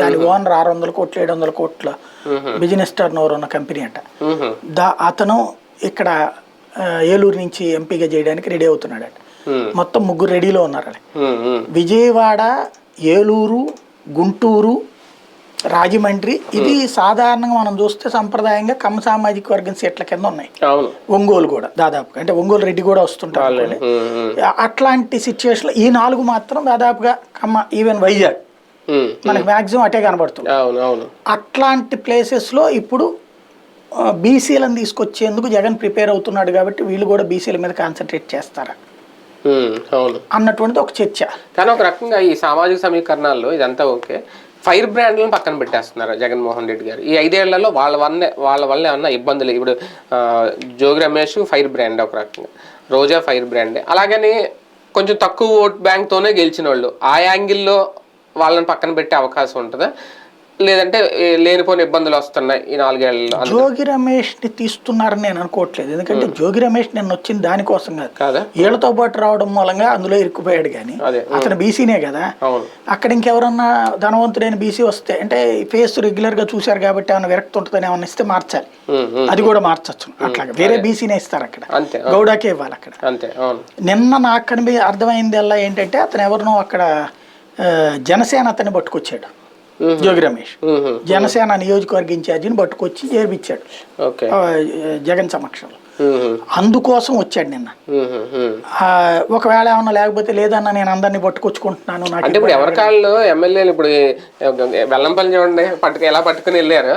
దాని ఓనర్ 600 కోట్లు 700 కోట్ల బిజినెస్ టర్న్ ఓవర్ ఉన్న కంపెనీ అంట. అతను ఇక్కడ ఏలూరు నుంచి ఎంపీగా చేయడానికి రెడీ అవుతున్నాడట. మొత్తం 3 రెడీలో ఉన్నారు. విజయవాడ, ఏలూరు, గుంటూరు, రాజమండ్రి ఇది సాధారణంగా మనం చూస్తే సంప్రదాయంగా కమ్మ సామాజిక వర్గం సీట్ల కింద ఉన్నాయి. ఒంగోలు కూడా దాదాపుగా, అంటే ఒంగోలు రెడ్డి కూడా వస్తుంటారు. అట్లాంటి సిచ్యువేషన్ ఈ 4 మాత్రం దాదాపుగా కమ్మ, ఈవెన్ వైజాగ్ మనకి మాక్సిమం అటే కనబడుతుంది. అట్లాంటి ప్లేసెస్ లో ఇప్పుడు బీసీలను తీసుకొచ్చేందుకు జగన్ ప్రిపేర్ అవుతున్నాడు కాబట్టి వీళ్ళు కూడా బీసీల మీద కాన్సన్ట్రేట్ చేస్తారా అన్నటువంటిది ఒక చర్చ. కానీ ఒక రకంగా ఈ సామాజిక సమీకరణాల్లో ఇదంతా ఓకే, ఫైర్ బ్రాండ్లను పక్కన పెట్టేస్తున్నారు జగన్మోహన్ రెడ్డి గారు. ఈ 5 ఏళ్లలో వాళ్ళ వల్ల ఏమన్నా ఇబ్బందులు? ఇప్పుడు జోగి రమేష్ ఫైర్ బ్రాండ్ ఒక రకంగా, రోజా ఫైర్ బ్రాండే. అలాగని కొంచెం తక్కువ ఓట్ బ్యాంక్తోనే గెలిచిన వాళ్ళు, ఆ యాంగిల్లో వాళ్ళని పక్కన పెట్టే అవకాశం ఉంటుందా? లేదంటే లేనిపోయిన ఇబ్బందులు వస్తున్నాయి ఈ 4 ఏళ్లలో? జోగి రమేష్ ని తీస్తున్నారని నేను అనుకోవట్లేదు. ఎందుకంటే జోగి రమేష్ నిన్న వచ్చింది దానికోసం కాదు, వీళ్ళతో పాటు రావడం మూలంగా అందులో ఇరుక్కుపోయాడు. కానీ అతను బీసీనే కదా. అక్కడ ఇంకెవరన్నా ధనవంతుడైన బీసీ వస్తే, అంటే ఫేస్ రెగ్యులర్ గా చూశారు కాబట్టి ఏమైనా విరక్తి ఉంటుందని ఏమన్నా ఇస్తే మార్చాలి, అది కూడా మార్చచ్చు. అట్లాగే వేరే బీసీనే ఇస్తారు అక్కడ, గౌడాకే ఇవ్వాలి అక్కడ. నిన్న నాకు అర్థమైంది అలా ఏంటంటే అతను ఎవరినో అక్కడ జనసేన అతన్ని పట్టుకొచ్చాడు జోగి రమేష్. జనసేన నియోజకవర్గ ఇన్ఛార్జిని పట్టుకొచ్చి చేర్పించాడు జగన్ సమక్షంలో. అందుకోసం వచ్చాడు నిన్న. ఒకవేళ ఏమన్నా లేకపోతే లేదన్నా నేను అందరినీ పట్టుకొచ్చుకుంటున్నాను అంటే ఇప్పుడు ఎవరి కాళ్ళు ఎమ్మెల్యేలు ఇప్పుడు వెల్లంపల్లి చూడండి ఎలా పట్టుకుని వెళ్ళారు.